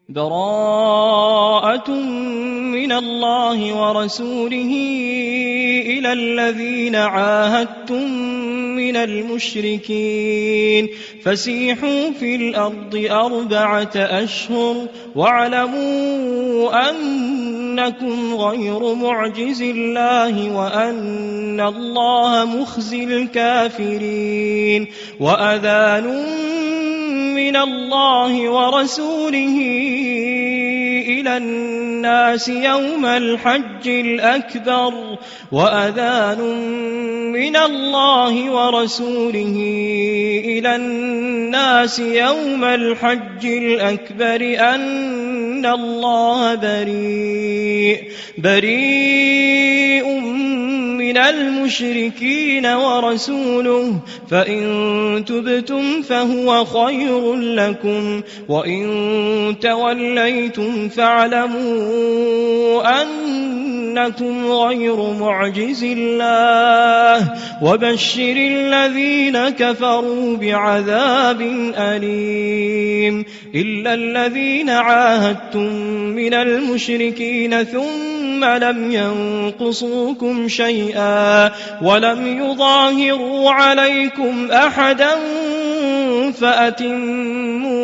براءة من الله ورسوله إلى الذين عاهدتم من المشركين فسيحوا في الأرض 4 أشهر واعلموا أنكم غير معجز الله وأن الله مخزي الكافرين وأذان من الله ورسوله إلى الناس يوم الحج الأكبر وأذان من الله ورسوله إلى الناس يوم الحج الأكبر أن الله بريء من المشركين ورسوله فإن تبتم فهو خير لكم وإن توليتم فاعلموا أنكم غير معجز الله وبشر الذين كفروا بعذاب أليم إلا الذين عاهدتم من المشركين ثم لم ينقصوكم شيئا ولم يظاهروا عليكم أحدا فأتموا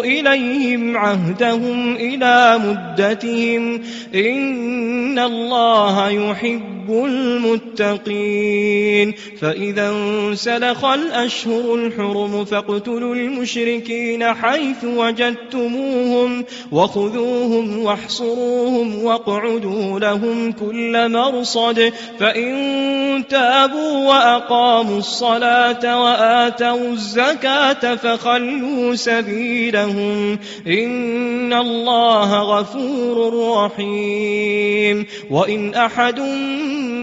إليهم عهدهم إلى مدتهم إن الله يحب المتقين فإذا انسلخ الأشهر الحرم فاقتلوا المشركين حيث وجدتموهم وخذوهم واحصروهم واقعدوا لهم كل مرصد فإن تابوا وأقاموا الصلاة وآتوا الزكاة فخلوا سبيلهم إن الله غفور رحيم وإن أحد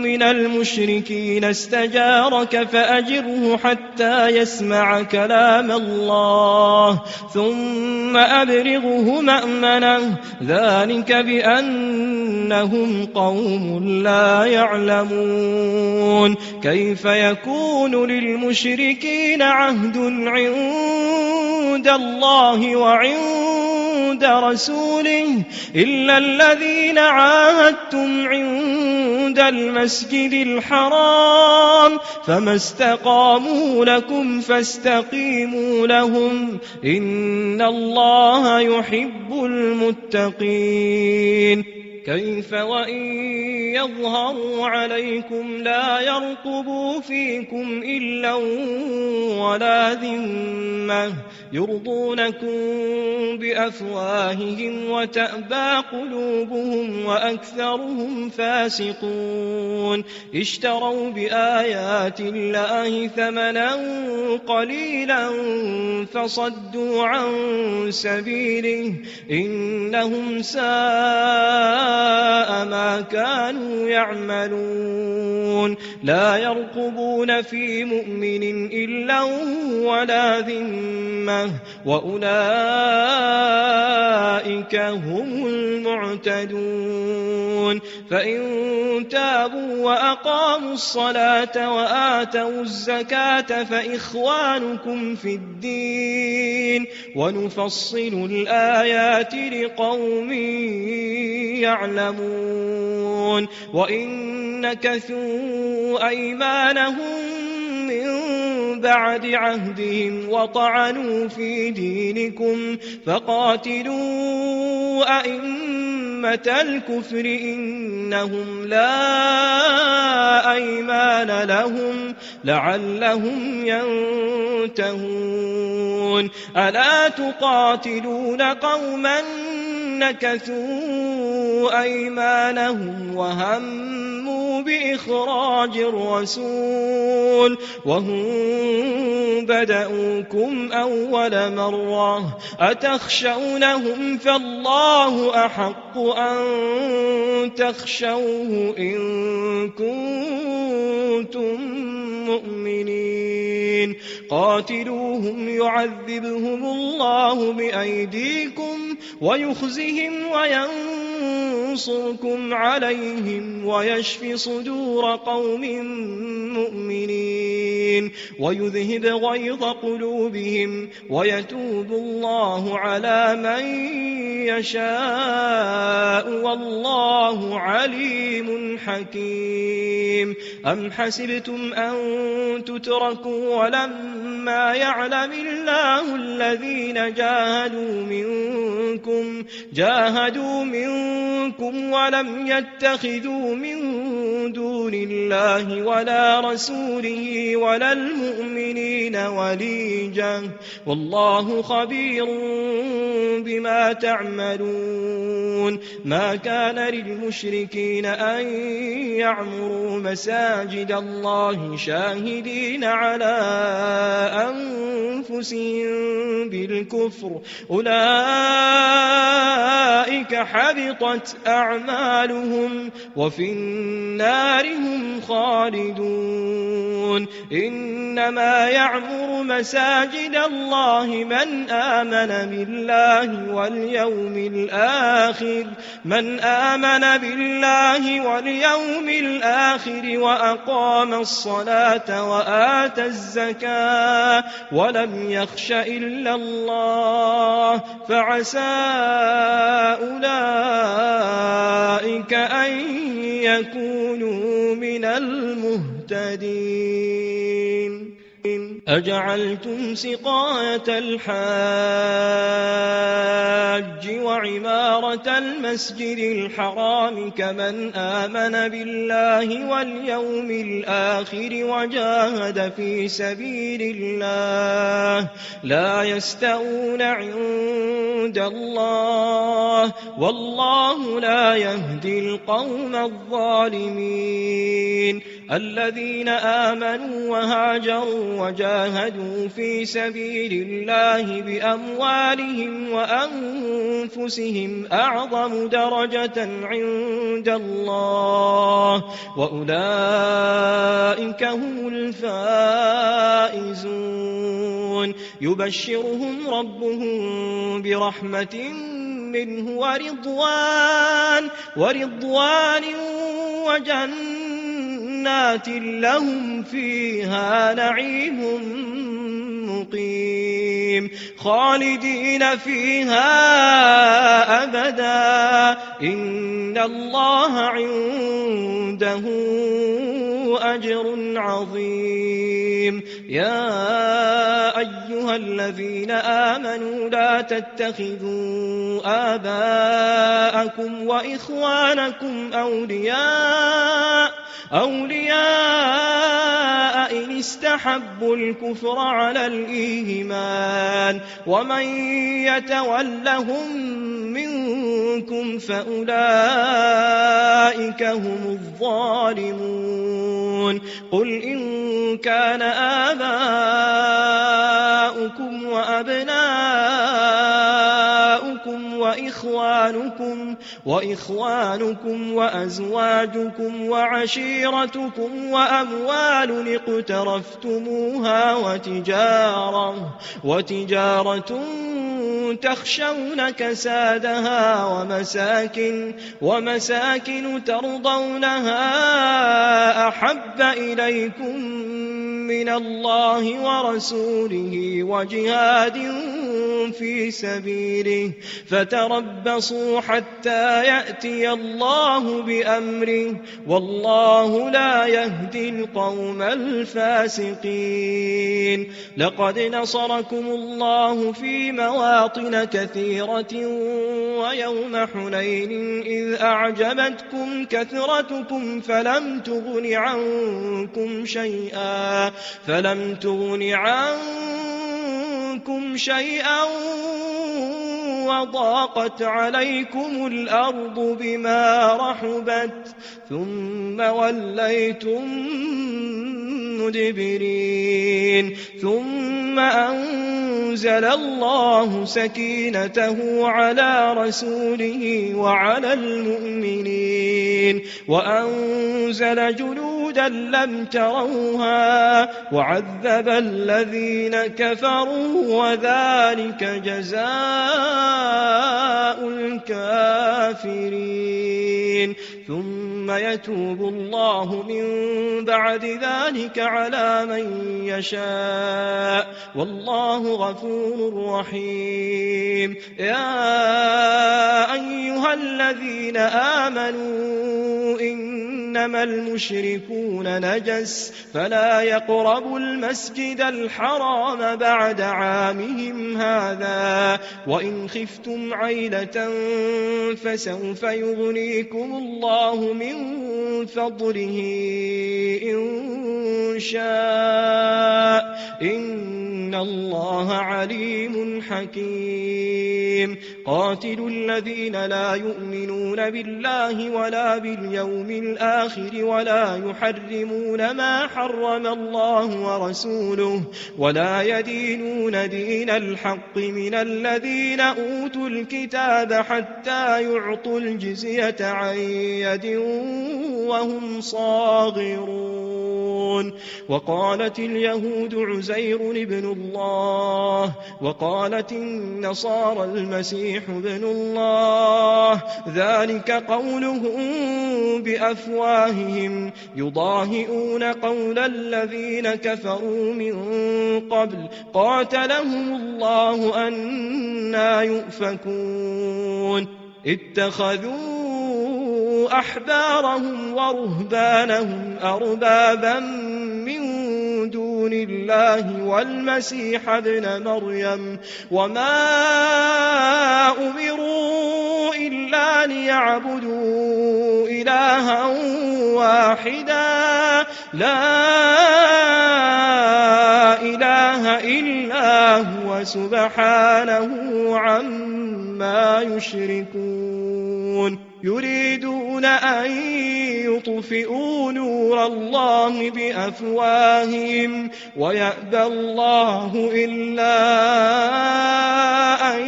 من المشركين استجارك فأجره حتى يسمع كلام الله ثم أبلغه مأمنه ذلك بأنهم قوم لا يعلمون كيف يكون للمشركين عهد عند الله وعند رسوله إلا الذين عاهدتم عند المسجد الحرام فما استقاموا لكم فاستقيموا لهم إن الله يحب المتقين كيف وإن يظهروا عليكم لا يرقبوا فيكم إلا ولا ذمة يرضونكم بأفواههم وتأبى قلوبهم وأكثرهم فاسقون اشتروا بآيات الله ثمنا قليلا فصدوا عن سبيله إنهم ساء ما كانوا يعملون لا يرقبون في مؤمن إلا ولا ذمة وأولئك هم المعتدون فإن تابوا وأقاموا الصلاة وآتوا الزكاة فإخوانكم في الدين ونفصل الآيات لقوم يعلمون وإن نكثوا أيمانهم من بعد عهدهم وطعنوا في دينكم فقاتلوا أئمة الكفر إنهم لا أيمان لهم لعلهم ينتهون ألا تقاتلون قوما نكثوا أيمانهم وهموا بإخراج الرسول وهم بدأوكم أول مرة أتخشونهم فالله أحق أن تخشوه إن كنتم مؤمنين قاتلوهم يعذبهم الله بأيديكم ويخزهم وينصركم عليهم ويشف صدور قوم مؤمنين ويذهب غيظ قلوبهم ويتوب الله على من يشاء والله عليم حكيم. أم حسبتم أن تتركوا ولما يعلم الله الذين جاهدوا منكم ولم يتخذوا من دون الله ولا رسوله ولا المؤمنين وليجا والله خبير بما تعملون. ما كان للمشركين أن يعمروا مساجد الله شاهدين على أنفسهم بالكفر أولئك حبطت أعمالهم وفي النار هم خالدون. إنما يعمر مساجد الله من آمن بالله واليوم الآخر وأقام الصلاة وآتى الزكاة ولم يخش إلا الله فعسى أولئك أن يكونوا من المهتدين. أجعلتم سقاية الحاج وعمارة المسجد الحرام كمن آمن بالله واليوم الآخر وجاهد في سبيل الله لا يستوون عند الله والله لا يهدي القوم الظالمين. الذين آمنوا وهاجروا وجاهدوا في سبيل الله بأموالهم وأنفسهم أعظم درجة عند الله وأولئك هم الفائزون. يبشرهم ربهم برحمة منه ورضوان وجنات لهم فيها نعيم مقيم خالدين فيها أبدا إن الله عنده أجر عظيم. يا أيها الذين آمنوا لا تتخذوا آباءكم وإخوانكم أولياء إن استحبوا الكفر على الإيمان ومن يتولهم منكم فأولئك هم الظالمون. قل إن كان آباؤكم وأبناؤكم وإخوانكم وأزواجكم وعشيرتكم وأموال اقترفتموها وتجارة تخشون كسادها ومساكن ترضونها أحب إليكم من الله ورسوله وجهاد في سبيله فتربصوا حتى يأتي الله بأمره والله لا يهدي القوم الفاسقين. لقد نصركم الله في مواطن كثيرة ويوم حنين إذ أعجبتكم كثرتكم فلم تغن عنكم شيئا وضاقت عليكم الأرض بما رحبت ثم وليتم مدبرين. ثم أنزل الله سكينته على رسوله وعلى المؤمنين وأنزل جنودا لم تروها وعذب الذين كفروا وذلك جزاء الكافرين. ثم يتوب الله من بعد ذلك على من يشاء والله غفور رحيم. يا أيها الذين آمنوا إنما المشركون نجس فلا يقربوا المسجد الحرام بعد عامهم هذا وإن خفتم عيلة فسوف يغنيكم الله من فضله إن شاء إن الله عليم حكيم قاتلوا الذين لا يؤمنون بالله ولا باليوم الآخر ولا يحرمون ما حرم الله ورسوله ولا يدينون دين الحق من الذين أوتوا الكتاب حتى يعطوا الجزية عن يد وهم صاغرون وقالت اليهود عزير ابن الله وقالت النصارى المسيح ابن الله ذلك قولهم بأفواههم يضاهئون قول الذين كفروا من قبل قاتلهم الله أنى يؤفكون اتخذوا أحبارهم ورهبانهم أربابا من دون الله والمسيح ابن مريم وما أمروا إلا ليعبدوا إلها واحدا لا إله إلا هو سبحانه عما يشركون يريدون أن يطفئوا نور الله بأفواههم ويأبى الله إلا أن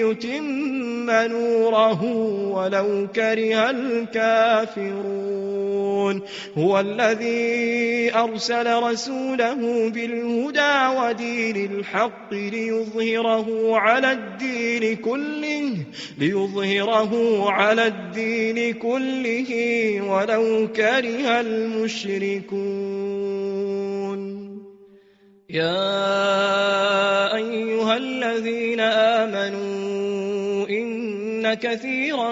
يتم نوره ولو كره الكافرون هو الذي أرسل رسوله بالهدى ودين الحق ليظهره على الدين كله ولو كره المشركون يا أيها الذين آمنوا إن كثيرا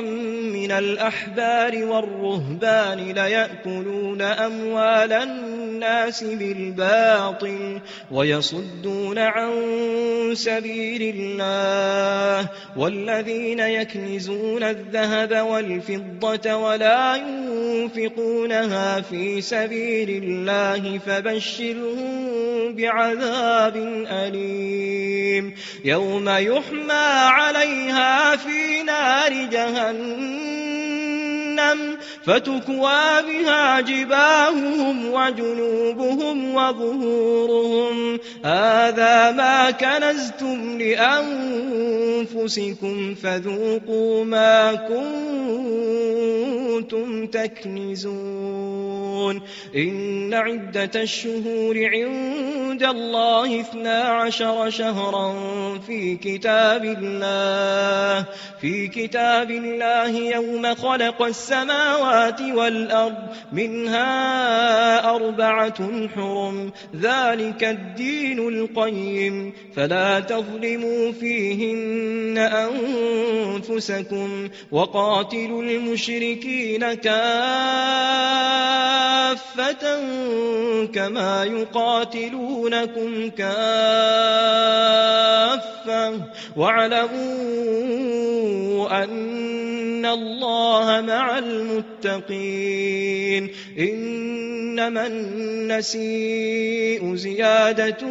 من الأحبار والرهبان ليأكلون أموال الناس بالباطل ويصدون عن سبيل الله والذين يكنزون الذهب والفضة ولا ينفقونها في سبيل الله فبشرهم بعذاب أليم يوم يحمى عليها في نار جهنم فتكوى بها جباههم وجنوبهم وظهورهم هذا ما كنزتم لأنفسكم فذوقوا ما كنتم تكنزون إن عدة الشهور عند الله 12 شهرا في كتاب الله يوم خلق السماوات والأرض منها 4 حرم ذلك الدين القيم فلا تظلموا فيهن أنفسكم وقاتلوا المشركين كافة كما يقاتلونكم كافة واعلموا أن الله مع المتقين إنما النسيء زيادة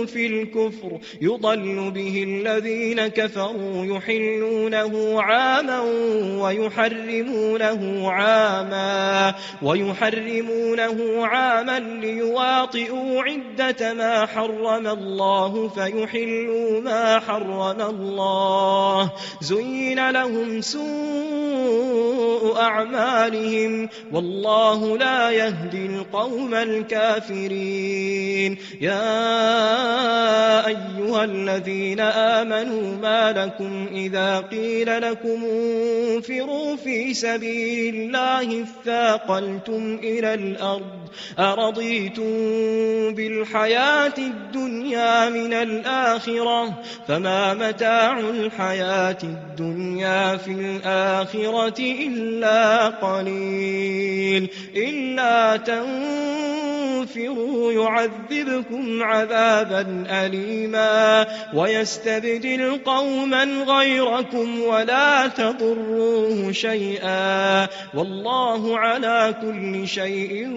في الكفر يضل به الذين كفروا يحلونه عاما ويحرمونه عاما ليواطئوا عدة ما حرم الله فيحلوا ما حرم الله زين لهم سوء أعمالهم والله لا يهدي القوم الكافرين يا أيها الذين آمنوا ما لكم إذا قيل لكم انفروا في سبيل الله اثاقلتم إلى الأرض أرضيتم بالحياة الدنيا من الآخرة فما متاع الحياة الدنيا في الآخرة إلا قليل إلا تنفروا يعذبكم عذابا أليما ويستبدل قوما غيركم ولا تضروه شيئا والله على كل شيء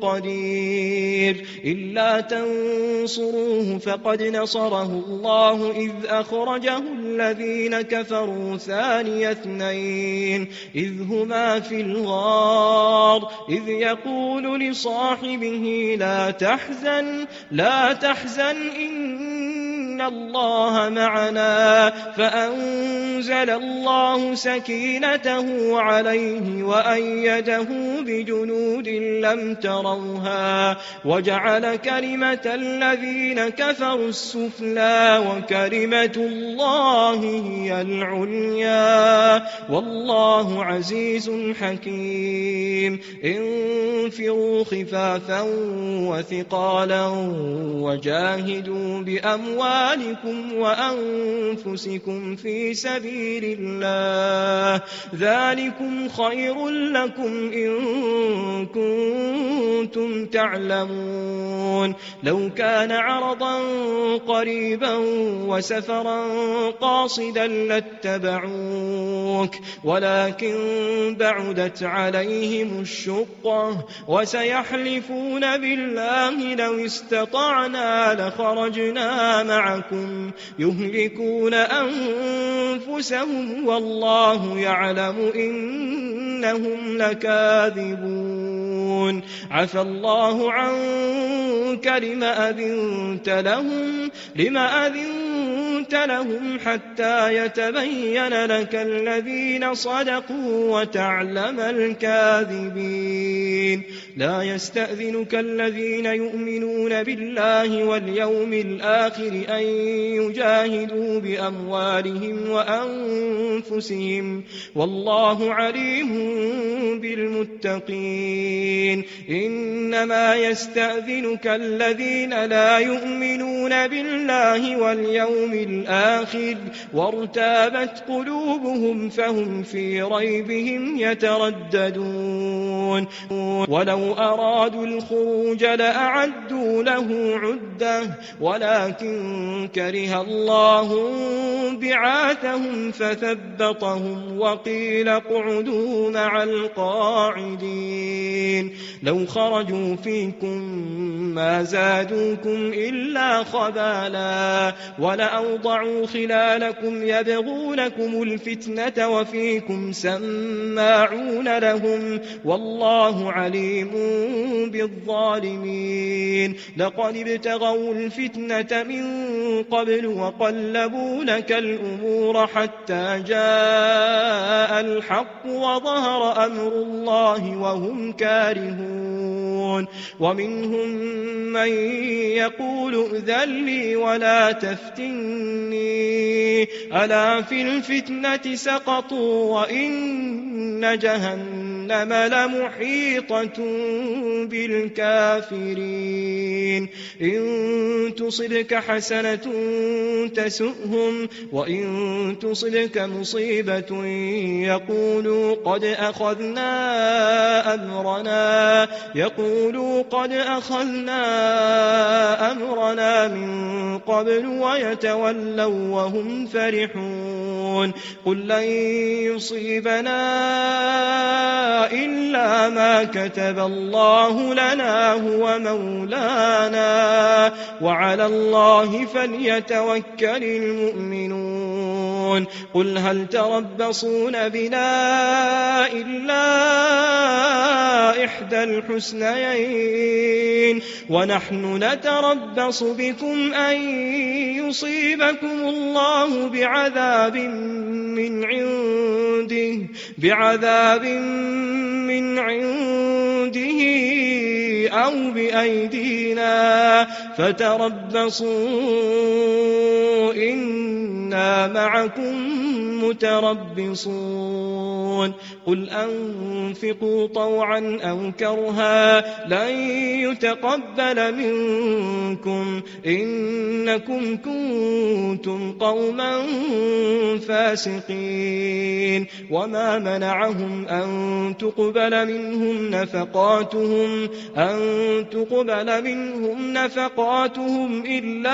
قدير إلا تنصروه فقد نصره الله إذ أخرجه الذين كفروا ثاني اثنين إذ هما في الغار إذ يقول لصاحبه لا تحزن إن الله معنا فأنزل الله سكينته عليه وأيده بجنود لم تروها وجعل كلمة الذين كفروا السفلى وكلمة الله هي العليا والله عزيز حكيم انفروا خفافا وثقالا وجاهدوا بأموالكم وأنفسكم في سبيل الله ذلكم خير لكم إن كنتم تعلمون لو كان عرضا قريبا وسفرا قاصدا لاتبعوك ولكن بعدت عليهم الشقة وسيحلفون بالله لو استطعنا لخرجنا معكم يهلكون أنفسهم والله يعلم إنهم لكاذبون عفى الله عنك لما أذنت لهم حتى يتبين لك الذين صدقوا وتعلم الكاذبين لا يستأذنك الذين يؤمنون بالله واليوم الآخر أن يجاهدوا بأموالهم وأنفسهم والله عليم بالمتقين إنما يستأذنك الذين لا يؤمنون بالله واليوم الآخر وارتابت قلوبهم فهم في ريبهم يترددون ولو أرادوا الخروج لأعدوا له عدة ولكن كره الله بعاثهم فثبطهم وقيل اقعدوا مع القاعدين لو خرجوا فيكم ما زادوكم إلا خبالا ولأوضعوا خلالكم يبغونكم الفتنة وفيكم سماعون لهم والله عليم بالظالمين لقد ابتغوا الفتنة من قبل وقلبوا لك الأمور حتى جاء الحق وظهر أمر الله وهم كارهون ومنهم من يقول ائذن لي ولا تفتني ألا في الفتنة سقطوا وإن جهنم لمحيطة بالكافرين إن تصبك حسنة تسؤهم وإن تصبك مصيبة يقولوا قد أخذنا أمرنا من قبل ويتولوا وهم فرحون قل لن يصيبنا إلا ما كتب الله لنا هو مولانا وعلى الله فليتوكل المؤمنون قل هل تربصون بنا إلا إحدى الحسنيين ونحن نتربص بكم أن يصيبكم الله بعذاب من عنده بعذاب من عنده أو بأيدينا فتربصوا إنا معكم متربصون قل أنفقوا طوعا أو كرها لن يتقبل منكم إنكم كنتم قوما فاسقين وما منعهم أن تقبل منهم نفقاتهم إلا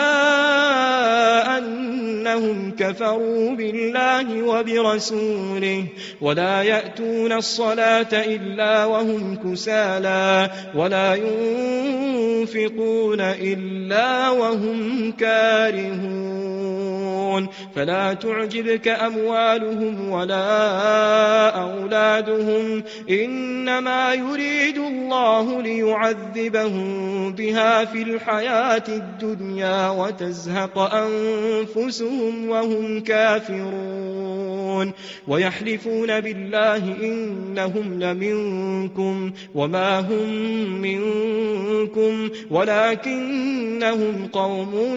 أنهم كفروا بالله وبرسوله ولا يأتون الصلاة إلا وهم كسالى ولا ينفقون إلا وهم كارهون فلا تعجبك أموالهم ولا أولادهم إنما يريد الله ليعذبهم بها في الحياة الدنيا وتزهق أنفسهم وهم كافرون ويحلفون بالله إنهم لمنكم وما هم منكم ولكنهم قوم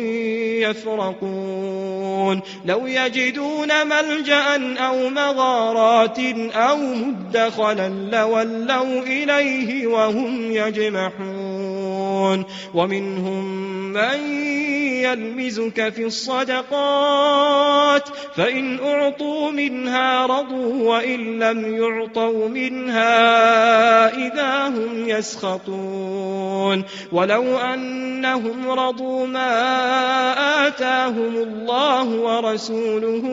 يفرقون لو يجدون ملجأ أو مغارات أو مدخلا لولوا إليه وهم يجمحون ومنهم من يلمزك في الصدقات فإن أعطوا منها رضوا وإن لم يعطوا منها إذا هم يسخطون ولو أنهم رضوا ما آتاهم الله ورسوله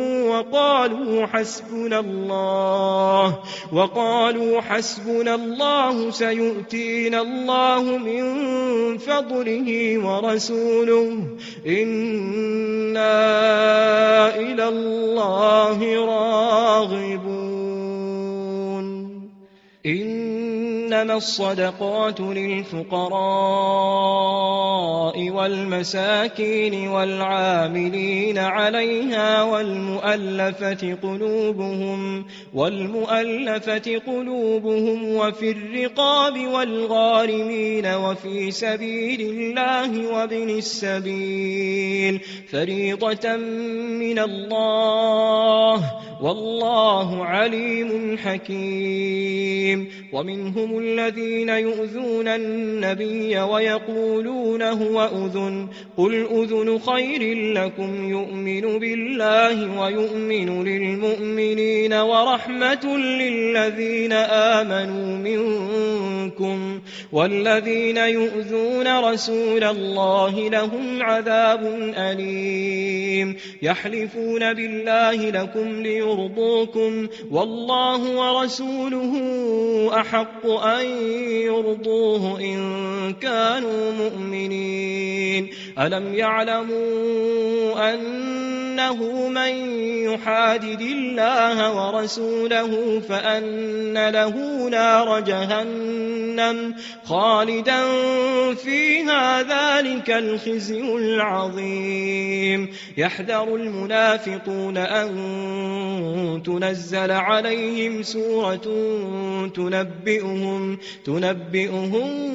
وقالوا حسبنا الله سيؤتينا الله من فضله ورسوله إنا إلى الله راغبون إنما الصدقات للفقراء والمساكين والعاملين عليها والمؤلفة قلوبهم وفي الرقاب والغارمين وفي سبيل الله وابن السبيل فريضة من الله والله عليم حكيم ومنهم الذين يؤذون النبي ويقولون هو أذن قل أذن خير لكم يؤمن بالله ويؤمن للمؤمنين ورحمة للذين آمنوا منكم والذين يؤذون رسول الله لهم عذاب أليم يحلفون بالله لكم ليرضوكم والله ورسوله أحق أن يرضوه إن كانوا مؤمنين ألم يعلموا أنه من يحادد الله ورسوله فأن له نار جهنم خالدا فيها ذلك الخزي العظيم يحذر المنافقون أن تنزل عليهم سورة تنبئهم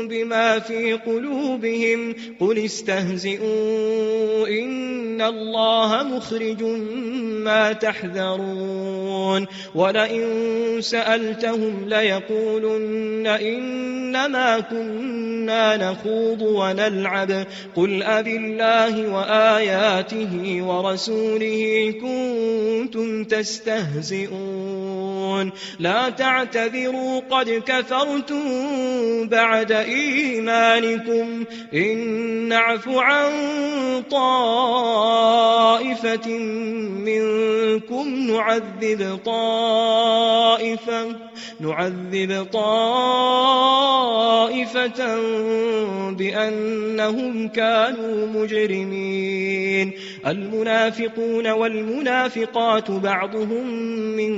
بما في قلوبهم قل استهزئوا إن الله مخرج ما تحذرون ولئن سألتهم ليقولن إنما كنا نخوض ونلعب قل أبالله وآياته ورسوله كنتم تستهزئون لا تعتذروا قد كفرتم بعد إيمانكم إن نعف عن طائفة منكم نعذب طائفة بأنهم كانوا مجرمين المنافقون والمنافقات بعضهم من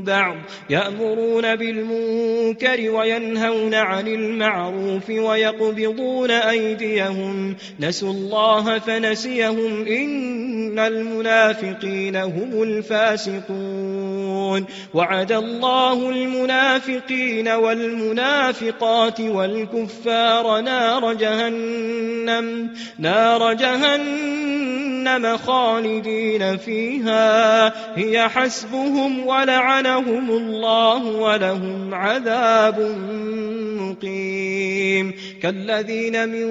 بعض يأمرون بالمنكر وينهون عن المعروف ويقبضون أيديهم نسوا الله فنسيهم إن إن المنافقين هم الفاسقون وعد الله المنافقين والمنافقات والكفار نار جهنم خالدين فيها هي حسبهم ولعنهم الله ولهم عذاب مقيم كالذين من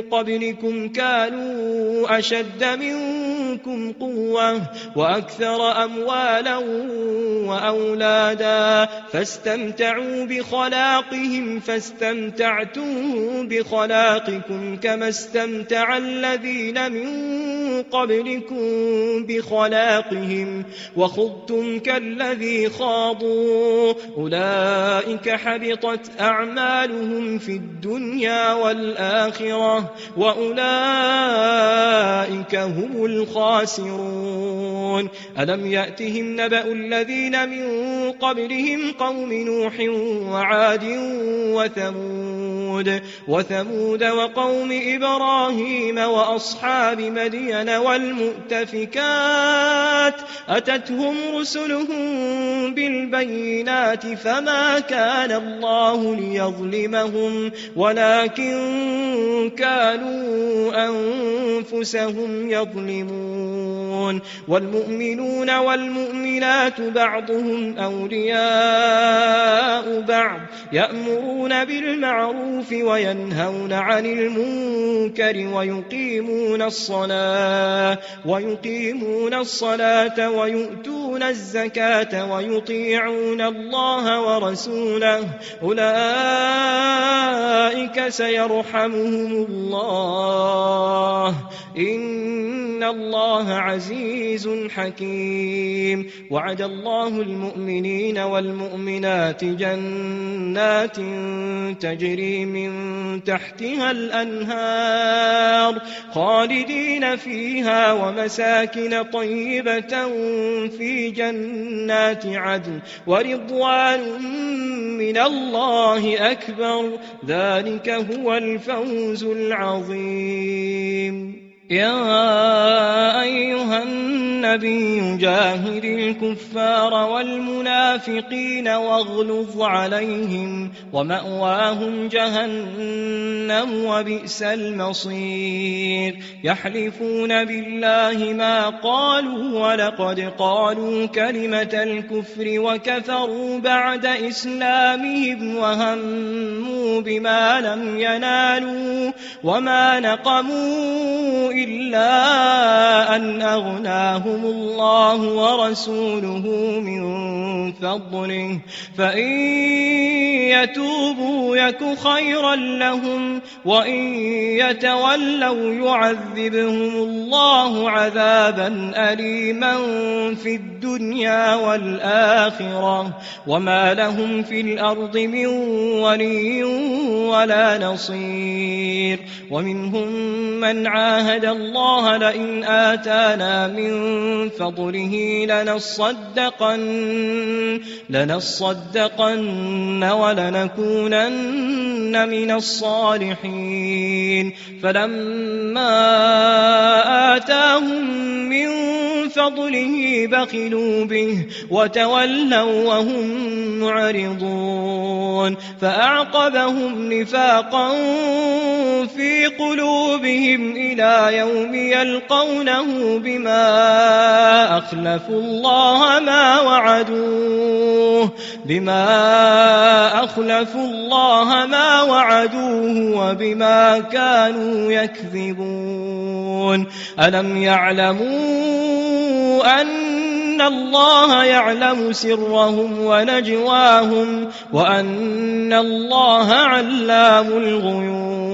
قبلكم كانوا أشد منكم قوة وأكثر أموالا وأولادا فاستمتعوا بخلاقهم فاستمتعتم بخلاقكم كما استمتع الذين من قبلكم بخلاقهم وخضتم كالذي خاضوا أولئك حبطت أعمالهم في الدنيا والآخرة وأولئك هم الخاسرون ألم يأتهم نبأ الذين من قبلهم قوم نوح وعاد وثمود وقوم إبراهيم وأصحاب مدين والمؤتفكات أتتهم رسلهم بالبينات فما كان الله ليظلمهم ولكن كانوا أنفسهم يظلمون والمؤمنون والمؤمنات بعضهم أولياء بعض يأمرون بالمعروف وينهون عن المنكر ويقيمون الصلاة ويؤتون الزكاة ويطيعون الله ورسوله أولئك سيرحمهم الله إن الله عزيز حكيم وعد الله المؤمنين والمؤمنات جنات تجري من تحتها الأنهار خالدين فيها ومساكن طيبة في جنات عدن ورضوان من الله أكبر ذلك هو الفوز العظيم يا أيها النبي جاهد الكفار والمنافقين واغلظ عليهم ومأواهم جهنم وبئس المصير يحلفون بالله ما قالوا ولقد قالوا كلمة الكفر وكفروا بعد إسلامهم وهموا بما لم ينالوا وما نقموا إلا أن أغناهم الله ورسوله من فضله فإن يتوبوا يك خيرا لهم وإن يتولوا يعذبهم الله عذابا أليما في الدنيا والآخرة وما لهم في الأرض من ولي ولا نصير ومنهم من عاهد الله لئن آتانا من فضله لنصدقن ولنكونن من الصالحين فلما آتاهم من فضله بخلوا به وتولوا وهم معرضون فأعقبهم نفاقا في قلوبهم إلى يوم يلقونه بما أخلفوا الله ما وعدوه وبما كانوا يكذبون ألم يعلموا أن الله يعلم سرهم ونجواهم وأن الله علام الغيوب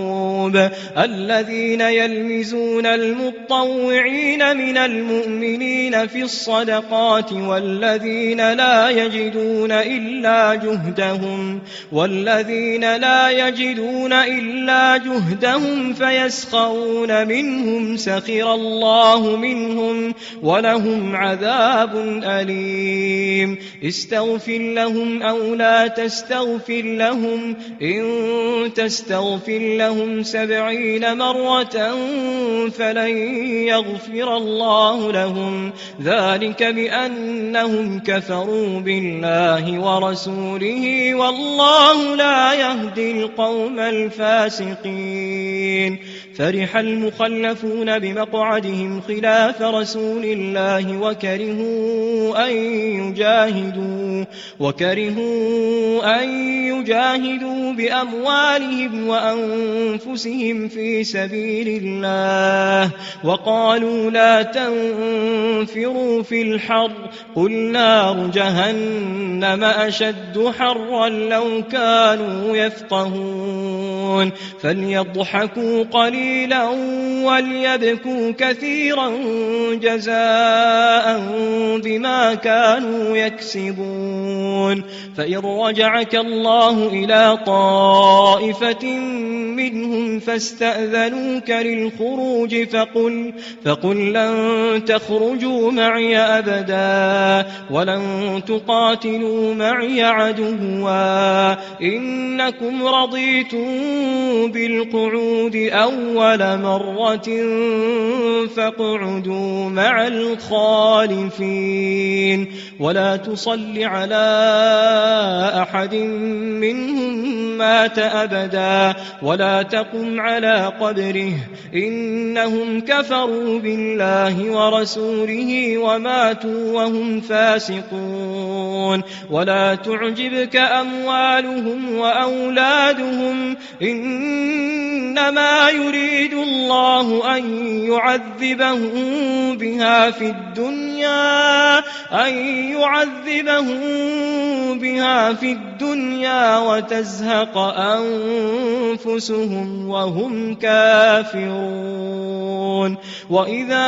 الذين يلمزون المطوعين من المؤمنين في الصدقات والذين لا يجدون إلا جهدهم فيسخرون منهم سخر الله منهم ولهم عذاب أليم استغفر لهم أو لا تستغفر لهم إن تستغفر لهم 70 70 مرة فلن يغفر الله لهم، ذلك بأنهم كفروا بالله ورسوله والله لا يهدي القوم الفاسقين. فرح المخلفون بمقعدهم خلاف رسول الله وكرهوا أن يجاهدوا بأموالهم وأنفسهم في سبيل الله، وقالوا لا تنفروا في الحر قل نار جهنم أشد حرا لو كانوا يفقهون. فليضحكوا قليلا وليبكوا كثيرا جزاء بما كانوا يكسبون. فإن رجعك الله إلى طائفة منهم فاستأذنوك للخروج فقل لن تخرجوا معي أبدا ولن تقاتلوا معي عدوا إنكم رضيتم بالقعود أول مرة فاقعدوا مع الخالفين. ولا تصل على أحد منهم مات أبدا ولا تقم على قبره إنهم كفروا بالله ورسوله وماتوا وهم فاسقون. ولا تعجبك أموالهم وأولادهم إنما يريد الله أن يعذبهم بها في الدنيا وتزهق أنفسهم وهم كافرون. وإذا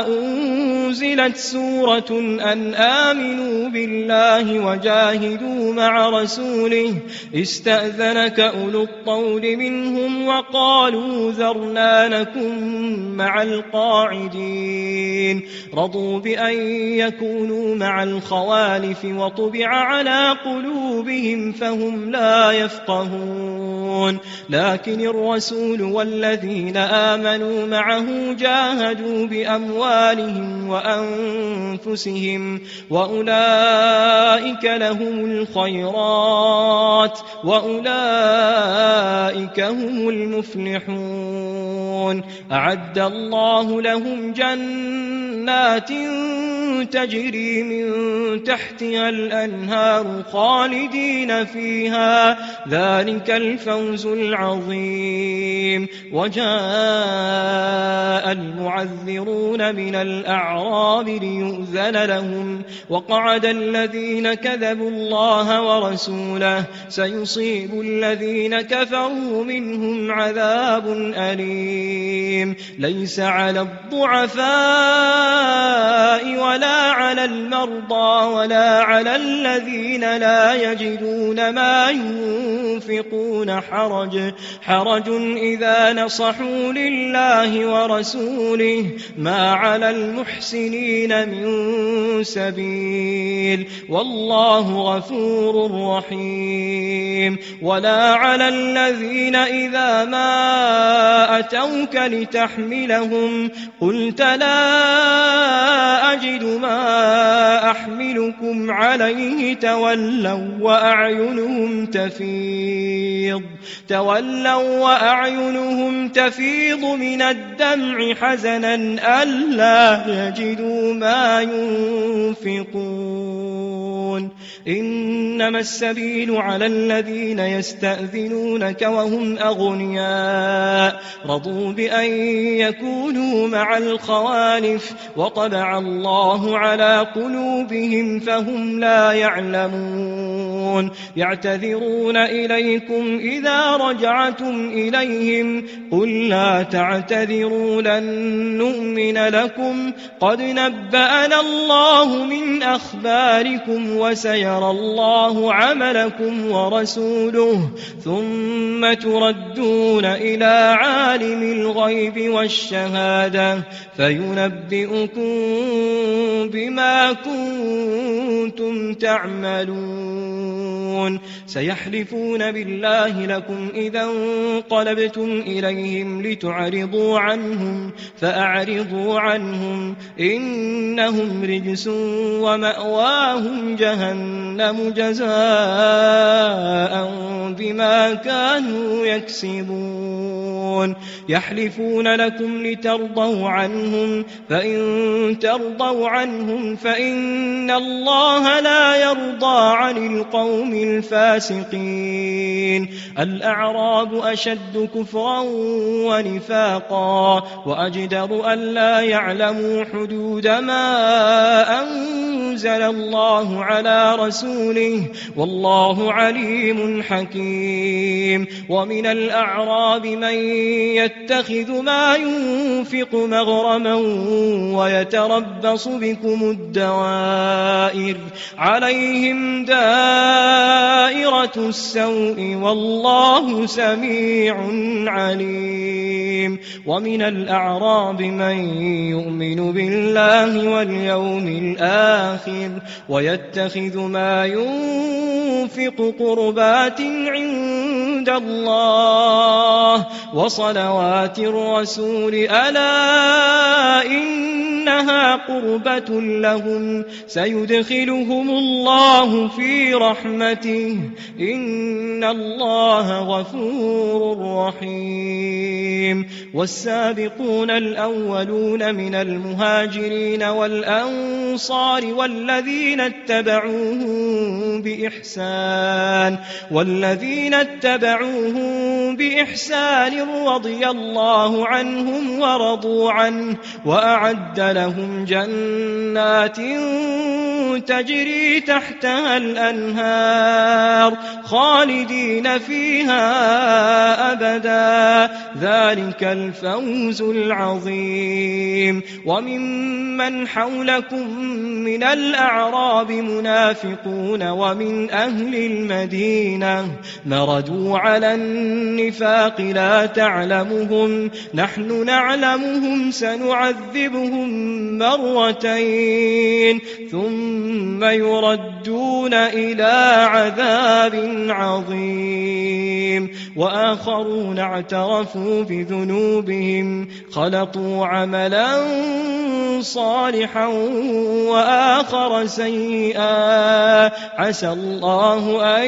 أنزلت سورة أن آمنوا بالله وجاهدوا مع رسوله استأذنك أولو الطول منهم وقالوا ذرنا نكن مع القاعدين. رضوا بأن يكونوا مع الخوالف وطبع على قلوبهم فهم لا يفقهون. لكن الرسول والذين آمنوا معه جاهدوا بأموالهم وأنفسهم وأولئك لهم الخيرات وأولئك هم المفلحون. أعد الله لهم جنات تجري من تحتها الأنهار خالدين فيها ذلك الفوز العظيم. وجاء المعذرون من الأعراب ليؤذن لهم وقعد الذين كذبوا الله ورسوله سيصيب الذين كفروا منهم عذاب أليم. ليس على الضعفاء ولا على المرضى ولا على الذين لا يجدون ما ينفقون حرج إذا نصحوا لله ورسوله ما على المحسنين من سبيل والله غفور رحيم. ولا على الذين إذا ما أتوك لتحملهم قلت لا أجد ما أحملكم عليه تولوا وأعينهم تفيض من الدمع حزنا ألا يجدوا ما ينفقون. إنما السبيل على الذين يستأذنونك وهم أغنياء رضوا بأن يكونوا مع الخوالف وطبع الله على قلوبهم فهم لا يعلمون. يعتذرون إليكم إذا رجعتم إليهم قل لا تعتذروا لن نؤمن لكم قد نبأنا الله من أخباركم وسيرى الله عملكم ورسوله ثم تردون إلى عالم الغيب والشهادة فينبئكم بما كنتم تعملون سيحلفون بالله لكم إذا انقلبتم إليهم لتعرضوا عنهم فأعرضوا عنهم إنهم رجس ومأواهم جهنم جزاء بما كانوا يكسبون يحلفون لكم لترضوا عنهم فإن ترضوا عنهم فإن الله لا يرضى عن القوم الفاسقين الأعراب أشد كفرا ونفاقا وأجدر ألا يعلموا حدود ما أنزل الله على رسوله والله عليم حكيم ومن الأعراب من يتخذ ما ينفق مغرما ويتربص بكم الدوائر عليهم دائرة السوء والله سميع عليم ومن الأعراب من يؤمن بالله واليوم الآخر ويتخذ ما ينفق قربات عند الله وصلوات الرسول ألا إنها قربة لهم سيدخلهم الله في رحمته إن الله غفور رحيم والسابقون الأولون من المهاجرين والأنصار والذين اتبعوهم بإحسان رضي الله عنهم ورضوا عنه وأعد لهم جنات تجري تحتها الأنهار خالدين فيها أبدا ذلك الفوز العظيم وممن حولكم من الأعراب منافقون ومن أهل المدينة مردوا على النفاق لا تعلمهم نحن نعلمهم سنعذبهم مرتين ثم يردون إلى عذاب عظيم وآخرون اعترفوا بذنوبهم خلطوا عملا صالحا وآخر سيئا عسى الله أن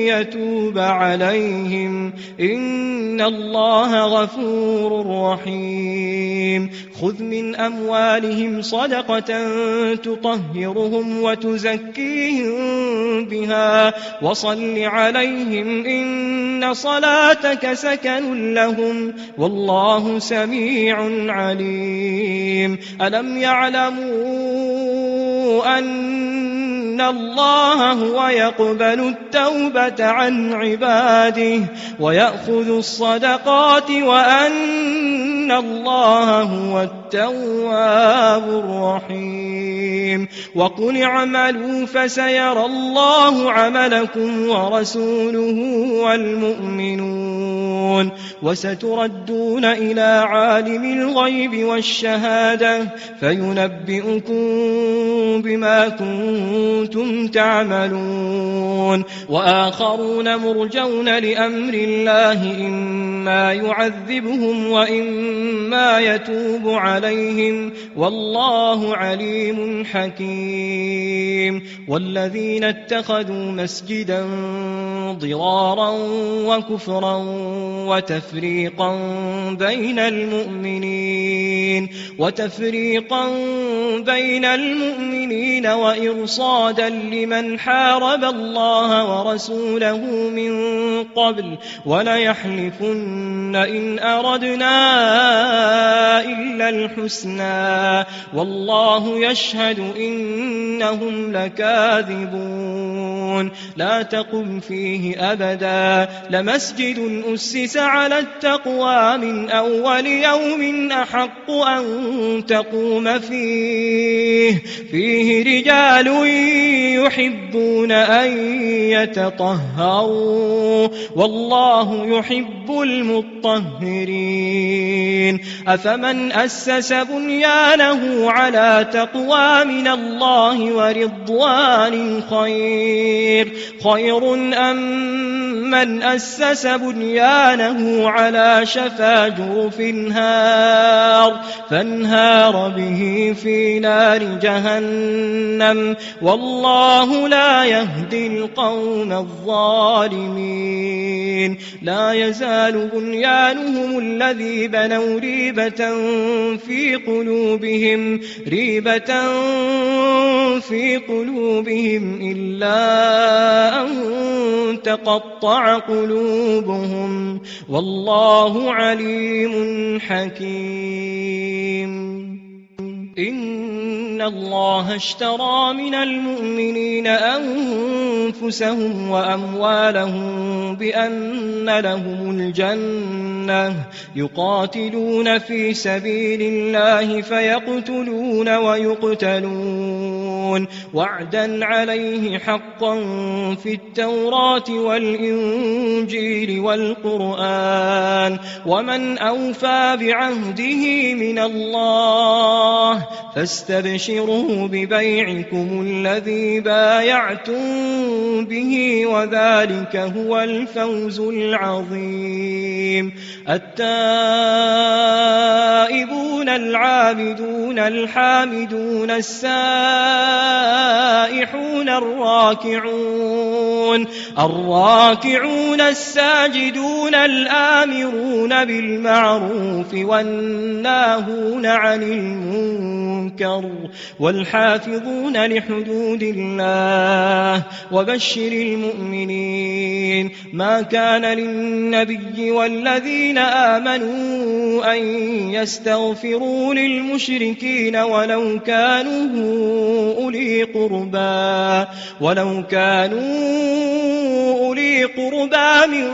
يتوب عليهم إن الله غفور رحيم خذ من أموالهم صدقة تطهرهم وتزكيهم بها وصل عليهم إن صلاتك سكن لهم والله سميع عليم ألم يعلموا أن الله هو يقبل التوبة عن عباده ويأخذ الصدقات وأن الله هو التواب الرحيم وقل اعملوا فسيرى الله عملكم ورسوله والمؤمنون وستردون إلى عالم الغيب والشهادة فينبئكم بما كنتم تعملون وآخرون مرجون لأمر الله إما يعذبهم وإما يتوب عليهم والله عليم حكيم والذين اتخذوا مسجدا ضرارا وكفرا وتفريقا بين المؤمنين وإرصادا لمن حارب الله ورسوله من قبل وليحلفن إن أردنا إلا الحسنى والله يشهد إنهم لكاذبون لا تقم فيه أبدا لمسجد أسس على التقوى من أول يوم أحق أن تقوم فيه رجال يحبون أن يتطهروا والله يحب المطهرين أفمن أسس بنيانه على تقوى من الله ورضوان خير أم من أسس بنيانه على شفا جرف فانهار به في نار جهنم والله لا يهدي القوم الظالمين لا يزال بنيانهم الذي بنوا ريبة في قلوبهم إلا أن تقطع قلوبهم والله عليم حكيم إن الله اشترى من المؤمنين أنفسهم وأموالهم بأن لهم الجنة يقاتلون في سبيل الله فيقتلون ويقتلون وعدا عليه حقا في التوراة والإنجيل والقرآن ومن أوفى بعهده من الله فاستبشروا ببيعكم الذي بايعتم به وذلك هو الفوز العظيم التائبون العابدون الحامدون السائحون الراكعون الساجدون الآمرون بالمعروف والناهون عن المنكر والحافظون لحدود الله وبشر المؤمنين ما كان للنبي والذين آمنوا أن يستغفروا للمشركين ولو كانوا أولي قربى من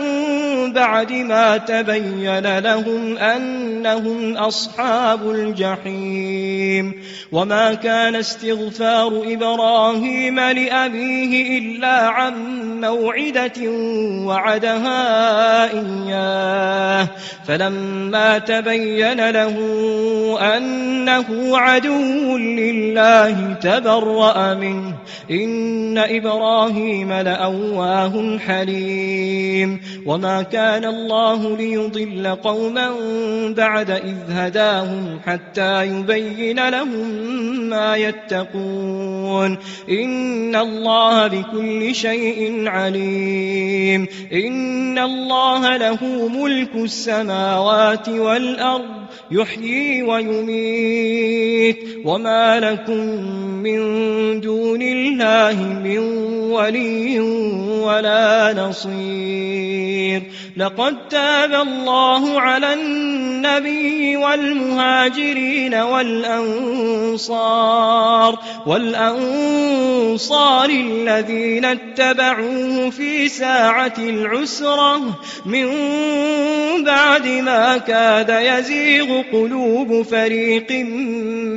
بعد ما تبين لهم أنهم أصحاب الجحيم وما كان استغفار إبراهيم لأبيه إلا عن موعدة وعدها إياه فلما تبين له أنه عدو لله تبرأ منه إن إبراهيم لأواه حليم وما كان الله ليضل قوما بعد إذ هداهم حتى يبين لهم ما يتقون إن الله بكل شيء عليم إن الله له ملك السماوات والأرض يحيي ويميت وما لكم من دون الله من ولي ولا نصير لقد تاب الله على النبي والمهاجرين والأنصار الذين اتبعوه في ساعة العسرة من بعد ما كاد يزيغ قلوب فريق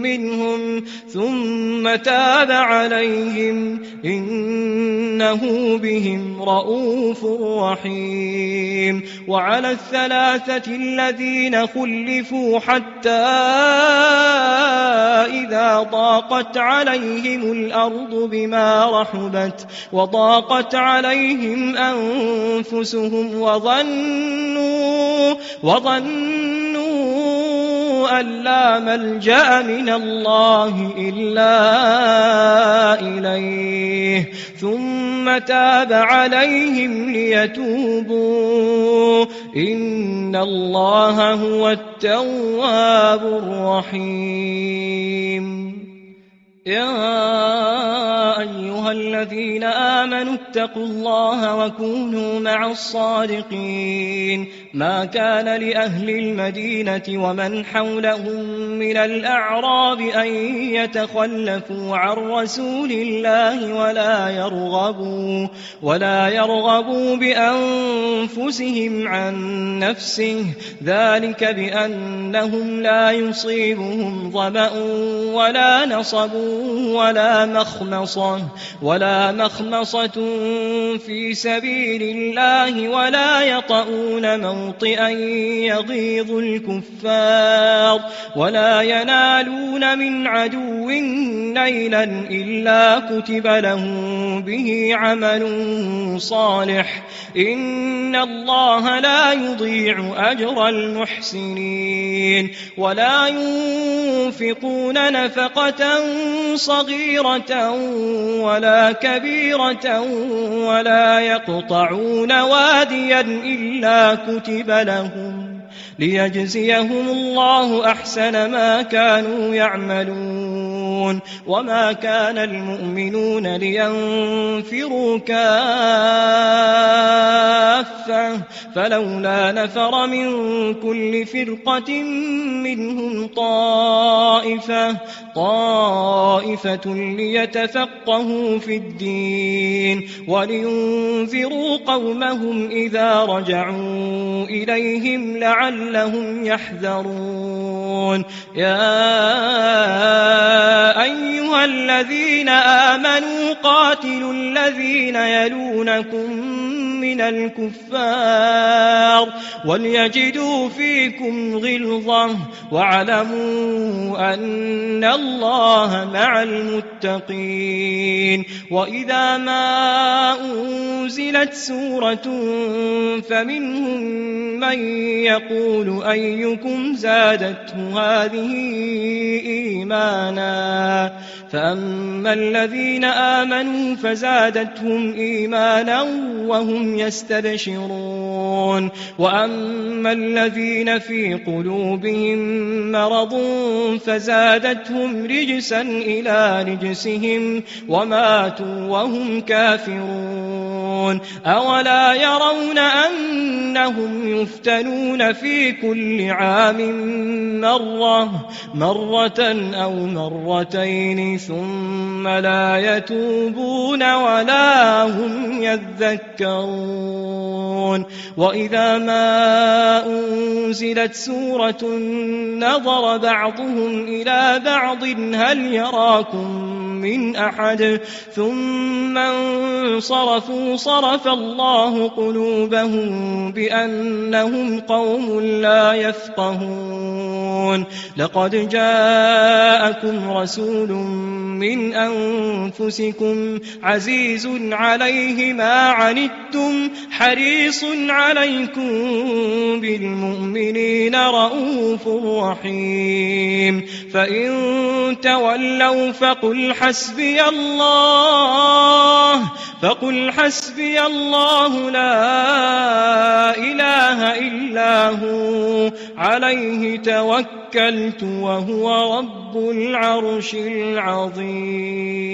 منهم ثم تاب عليهم إنه بهم رؤوف رحيم وعلى الثلاثة الذين خلفوا حتى إذا ضاقت عليهم الأرض بما رحبت وضاقت عليهم أنفسهم وظنوا أن لا ملجأ من الله إلا إليه ثم تاب عليهم ليتوبوا إن الله هو التواب الرحيم يا أيها الذين آمنوا اتقوا الله وكونوا مع الصادقين ما كان لأهل المدينة ومن حولهم من الأعراب أن يتخلفوا عن رسول الله ولا يرغبوا بأنفسهم عن نفسه، ذلك بأنهم لا يصيبهم ظمأ ولا نصب ولا مخمصة في سبيل الله ولا يطؤون موطئا يغيظ الكفار ولا ينالون من عدو نيلا إلا كتب لهم به عمل صالح، إن الله لا يضيع أجر المحسنين. ولا ينفقون نفقة صغيرة ولا كبيرة ولا يقطعون واديا إلا كتب لهم ليجزيهم الله أحسن ما كانوا يعملون. وما كان المؤمنون لينفروا كافة، فلولا نفر من كل فرقة منهم طائفة ليتفقهوا في الدين ولينذروا قومهم إذا رجعوا إليهم لعلهم يحذرون. يا أيها الذين آمنوا قاتلوا الذين يلونكم من الكفار وليجدوا فيكم غلظة واعلموا أن الله مع المتقين. وإذا ما أنزلت سورة فمنهم من يقول أيكم زادته هذه إيمانا، فأما الذين آمنوا فزادتهم إيمانا وهم يستبشرون، وأما الذين في قلوبهم مرض فزادتهم رجسا إلى رجسهم وماتوا وهم كافرون. أولا يرون أنهم يفتنون في كل عام مرة أو مرتين ثم لا يتوبون ولا هم يذكرون. وإذا ما أنزلت سورة نظر بعضهم إلى بعض هل يراكم من أحد ثم انصرفوا صرف الله قلوبهم بأنهم قوم لا يفقهون. لقد جاءكم رسول من أنفسكم عزيز عليه ما عنتم حريص عليكم بالمؤمنين رؤوف رحيم. فإن تولوا فقل حسبي الله لا إله إلا هو عليه توكلت وهو رب العرش العظيم.